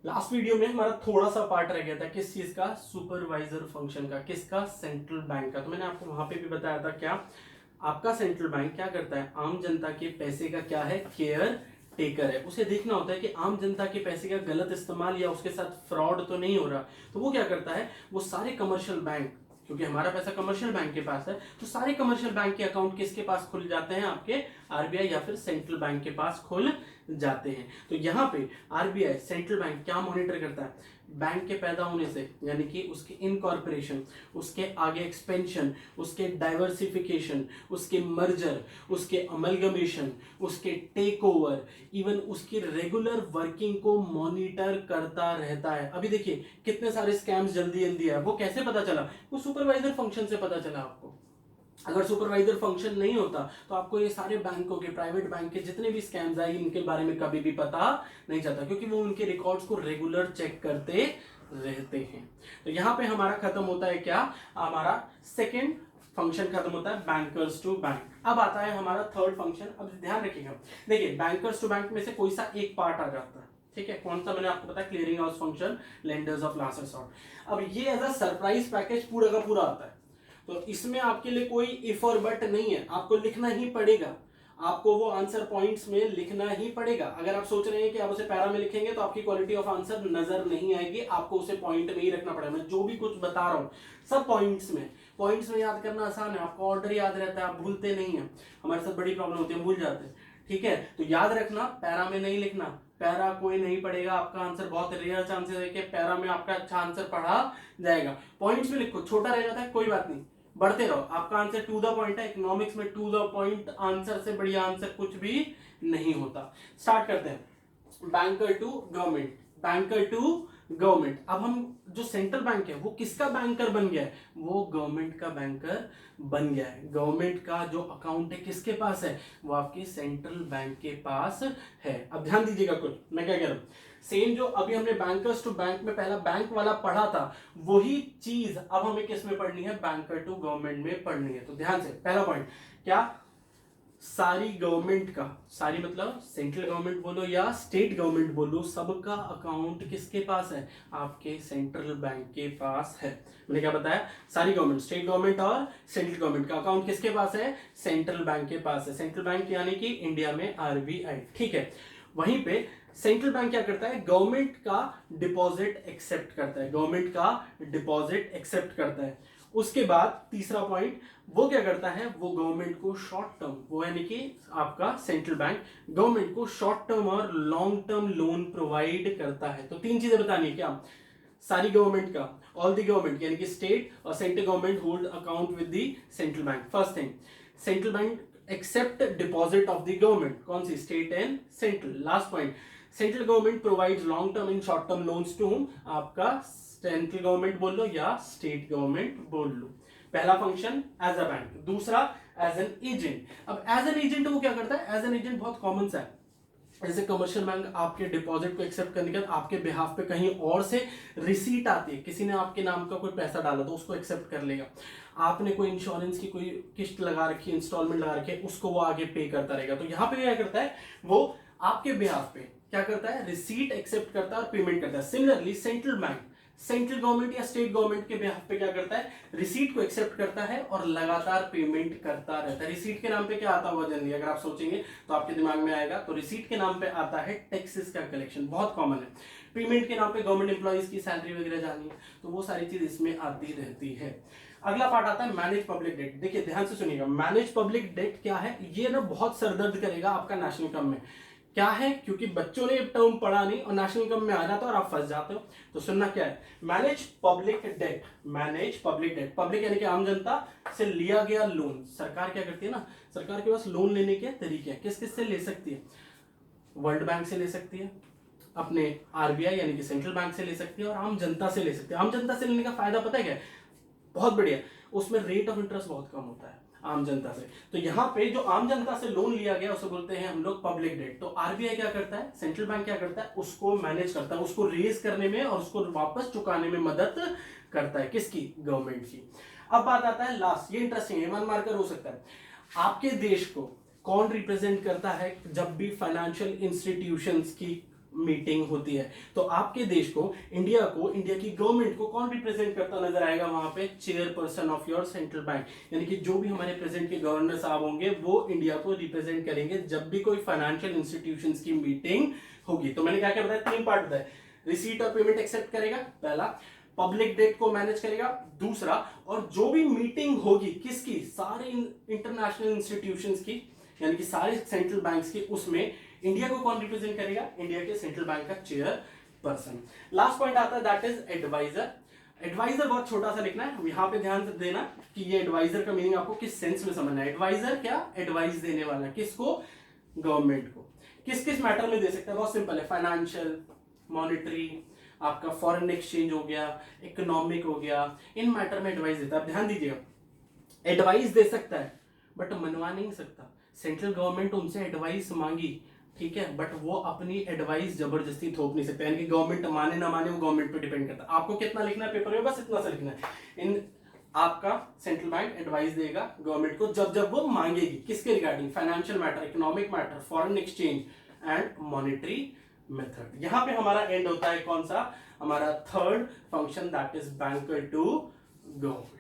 Last video में हमारा थोड़ा सा पार्ट रह गया था किस चीज का, सुपरवाइजर फंक्शन का, किसका, सेंट्रल बैंक का। तो मैंने आपको वहां पे भी बताया था क्या आपका सेंट्रल बैंक क्या करता है, आम जनता के पैसे का क्या है, केयर टेकर है। उसे देखना होता है कि आम जनता के पैसे का गलत इस्तेमाल या उसके साथ फ्रॉड तो नहीं हो रहा। तो वो क्या करता है, वो सारे कमर्शियल बैंक, क्योंकि हमारा पैसा कमर्शियल बैंक के पास है, तो सारे कमर्शियल बैंक के अकाउंट किसके पास खुल जाते हैं, आपके आरबीआई या फिर सेंट्रल बैंक के पास खुल जाते हैं। तो यहाँ पे आरबीआई सेंट्रल बैंक क्या मॉनिटर करता है, बैंक के पैदा होने से, यानी कि उसके इनकॉर्पोरेशन, उसके आगे एक्सपेंशन, उसके डाइवर्सिफिकेशन, उसके मर्जर, उसके अमलगमेशन, उसके टेक ओवर, इवन उसकी रेगुलर वर्किंग को मॉनिटर करता रहता है। अभी देखिए कितने सारे स्कैम्स जल्दी जल्दी है, वो कैसे पता चला, वो सुपरवाइजर फंक्शन से पता चला आपको। अगर सुपरवाइजर फंक्शन नहीं होता तो आपको ये सारे बैंकों के, प्राइवेट बैंक के जितने भी स्कैम्स आए इनके बारे में कभी भी पता नहीं चलता, क्योंकि वो उनके रिकॉर्ड्स को रेगुलर चेक करते रहते हैं। तो यहां पे हमारा खत्म होता है क्या, हमारा सेकेंड फंक्शन खत्म होता है बैंकर्स टू बैंक। अब आता है हमारा थर्ड फंक्शन। अब ध्यान रखिएगा, देखिए बैंकर्स टू बैंक में से कोई सा एक पार्ट आ जाता है, ठीक है, कौन सा, मैंने आपको बताया clearing house function, lenders of last resort. अब ये एज अ सरप्राइज पैकेज पूरा का पूरा आता है, तो इसमें आपके लिए कोई इफ और बट नहीं है, आपको लिखना ही पड़ेगा, आपको वो आंसर पॉइंट्स में लिखना ही पड़ेगा। अगर आप सोच रहे हैं कि आप उसे पैरा में लिखेंगे तो आपकी क्वालिटी ऑफ आंसर नजर नहीं आएगी, आपको उसे पॉइंट में ही रखना पड़ेगा। मैं जो भी कुछ बता रहा हूं सब पॉइंट्स में याद करना आसान है, आपको ऑर्डर याद रहता है, आप भूलते नहीं है। हमारे साथ बड़ी प्रॉब्लम होती है, भूल जाते हैं, ठीक है। तो याद रखना, पैरा में नहीं लिखना, पैरा कोई नहीं पढ़ेगा, आपका आंसर बहुत रेयर चांसेस है कि पैरा में आपका अच्छा आंसर पढ़ा जाएगा। पॉइंट्स में लिखो, छोटा रह जाता है कोई बात नहीं, बढ़ते रहो, आपका आंसर टू द पॉइंट है। इकोनॉमिक्स में टू द पॉइंट आंसर से बढ़िया आंसर कुछ भी नहीं होता। स्टार्ट करते हैं, banker to government, banker to government. अब हम जो सेंट्रल बैंक है वो किसका बैंकर बन गया है, वो गवर्नमेंट का बैंकर बन गया है। गवर्नमेंट का जो अकाउंट है किसके पास है, वो आपके सेंट्रल बैंक के पास है। अब ध्यान दीजिएगा कुछ मैं क्या कह रहा हूं, सेम जो अभी हमने बैंकर्स टू बैंक में पहला बैंक वाला पढ़ा था, वही चीज अब हमें किस में पढ़नी है, बैंकर टू गवर्नमेंट में पढ़नी है। तो ध्यान से पहला पॉइंट क्या, सारी गवर्नमेंट का, सारी मतलब सेंट्रल गवर्नमेंट बोलो या स्टेट गवर्नमेंट बोलो, सबका अकाउंट किसके पास है, आपके सेंट्रल बैंक के पास है। मैंने क्या बताया, सारी गवर्नमेंट, स्टेट गवर्नमेंट और सेंट्रल गवर्नमेंट का अकाउंट किसके पास है, सेंट्रल बैंक के पास है। सेंट्रल बैंक यानी कि इंडिया में आरबीआई, ठीक है। वहीं पे सेंट्रल बैंक क्या करता है, गवर्नमेंट का डिपॉजिट एक्सेप्ट करता है, गवर्नमेंट का डिपॉजिट एक्सेप्ट करता है। उसके बाद तीसरा पॉइंट, वो क्या करता है, वो गवर्नमेंट को शॉर्ट टर्म, वो यानी कि आपका सेंट्रल बैंक गवर्नमेंट को शॉर्ट टर्म और लॉन्ग टर्म लोन प्रोवाइड करता है। तो तीन चीजें बतानी है क्या, सारी गवर्नमेंट का, ऑल द गवर्नमेंट यानी कि स्टेट और central government hold account with the central bank. First thing, central bank accept deposit of the government, कौन सी, state and central. Last point, central government provides long term and short term loans to आपका central government बोल लो या state government बोल लो। पहला function as a bank, दूसरा एज एन एजेंट। अब एज एन एजेंट वो क्या करता है, एज एन एजेंट बहुत कॉमन सा है, जैसे कमर्शियल बैंक आपके डिपॉजिट को एक्सेप्ट करने के बाद आपके बिहाफ पे कहीं और से रिसीट आती है, किसी ने आपके नाम का कोई पैसा डाला तो उसको एक्सेप्ट कर लेगा। आपने कोई इंश्योरेंस की कोई किस्त लगा रखी है, इंस्टॉलमेंट लगा रखी है, उसको वो आगे पे करता रहेगा। तो यहाँ पे क्या करता है, वो आपके बिहाफ पे क्या करता है, रिसीट एक्सेप्ट करता है और पेमेंट करता है। Similarly central bank central government या स्टेट गवर्नमेंट के बिहाफ पे क्या करता है, रिसीट को एक्सेप्ट करता है और लगातार पेमेंट करता रहता है। रिसीट के नाम पे क्या आता होगा जनरली, अगर आप सोचेंगे तो आपके दिमाग में आएगा, तो रिसीट के नाम पे आता है टैक्सेस का कलेक्शन, बहुत कॉमन है। पेमेंट के नाम पे गवर्नमेंट एम्प्लॉइज की सैलरी वगैरह जानी है, तो वो सारी चीज इसमें आती रहती है। अगला पार्ट आता है मैनेज पब्लिक डेट। देखिए ध्यान से सुनिएगा, मैनेज पब्लिक डेट क्या है, ये ना बहुत सरदर्द करेगा आपका नेशनल इनकम में। क्या है, क्योंकि बच्चों ने टर्म पढ़ा नहीं और नेशनल इनकम में आ जाता है और आप फंस जाते हो। तो सुनना क्या है, manage public debt, manage public debt, public यानी कि आम जनता से लिया गया लोन। सरकार क्या करती है ना, सरकार के पास लोन लेने के तरीके हैं, किस किस से ले सकती है, वर्ल्ड बैंक से ले सकती है, अपने आरबीआई यानी कि सेंट्रल बैंक से ले सकती है, और आम जनता से ले सकती है। आम जनता से लेने का फायदा पता है क्या है, बहुत बढ़िया, उसमें रेट ऑफ इंटरेस्ट बहुत कम होता है आम जनता से। तो यहाँ पे जो आम जनता से लोन लिया गया उसे बोलते हैं हम लोग पब्लिक डेट। तो आरबीआई क्या करता है, सेंट्रल बैंक क्या करता है, उसको मैनेज करता है, उसको रेज करने में और उसको वापस चुकाने में मदद करता है, किसकी, गवर्नमेंट की। अब बात आता है लास्ट, ये इंटरेस्टिंग है, मन मार्कर हो सकता है, आपके देश को कौन रिप्रेजेंट करता है जब भी फाइनेंशियल इंस्टीट्यूशंस की मीटिंग होती है तो आपके देश को, इंडिया की गवर्नमेंट को कौन रिप्रेजेंट करता नजर आएगा वहां पे? Chairperson of your central bank, यानी कि जो भी हमारे प्रेजेंट के गवर्नर साहब होंगे वो इंडिया को रिप्रेजेंट करेंगे जब भी कोई फाइनेंशियल इंस्टीट्यूशंस की मीटिंग होगी। तो मैंने क्या क्या बताया? 3 पार्ट बताए। रिसीट और पेमेंट एक्सेप्ट करेगा पहला, पब्लिक डेट को मैनेज करेगा दूसरा, और जो भी मीटिंग होगी किसकी? सारे इंटरनेशनल इंस्टीट्यूशंस की, यानी कि सारे सेंट्रल बैंक्स की, उसमें इंडिया को कौन रिप्रेजेंट करेगा? इंडिया के सेंट्रल बैंक का चेयर पर्सन। लास्ट पॉइंट आता है दैट इज एडवाइजर। एडवाइजर बहुत छोटा सा लिखना है, यहां पे ध्यान से देना कि ये एडवाइजर का मीनिंग आपको किस सेंस में समझना है। एडवाइजर क्या? एडवाइस देने वाला। किसको? गवर्नमेंट को। किस किस मैटर में दे सकता है? बहुत सिंपल है, फाइनेंशियल, मॉनिटरी, आपका फॉरेन एक्सचेंज हो गया, इकोनॉमिक हो गया, इन मैटर में एडवाइस देता है। ध्यान दीजिएगा, एडवाइस दे सकता है बट मनवा नहीं सकता। सेंट्रल गवर्नमेंट उनसे एडवाइस मांगी, ठीक है, बट वो अपनी एडवाइस जबरदस्ती थोप नहीं सकते, यानी कि गवर्नमेंट माने ना माने वो गवर्नमेंट पे डिपेंड करता है। आपको कितना लिखना है पेपर में? बस इतना सा लिखना है। इन आपका सेंट्रल बैंक एडवाइस देगा गवर्नमेंट को जब जब वो मांगेगी। किसके regarding? Financial matter, economic matter, foreign exchange and monetary method. यहां पे हमारा एंड होता है कौन सा? हमारा third function that is banker to government.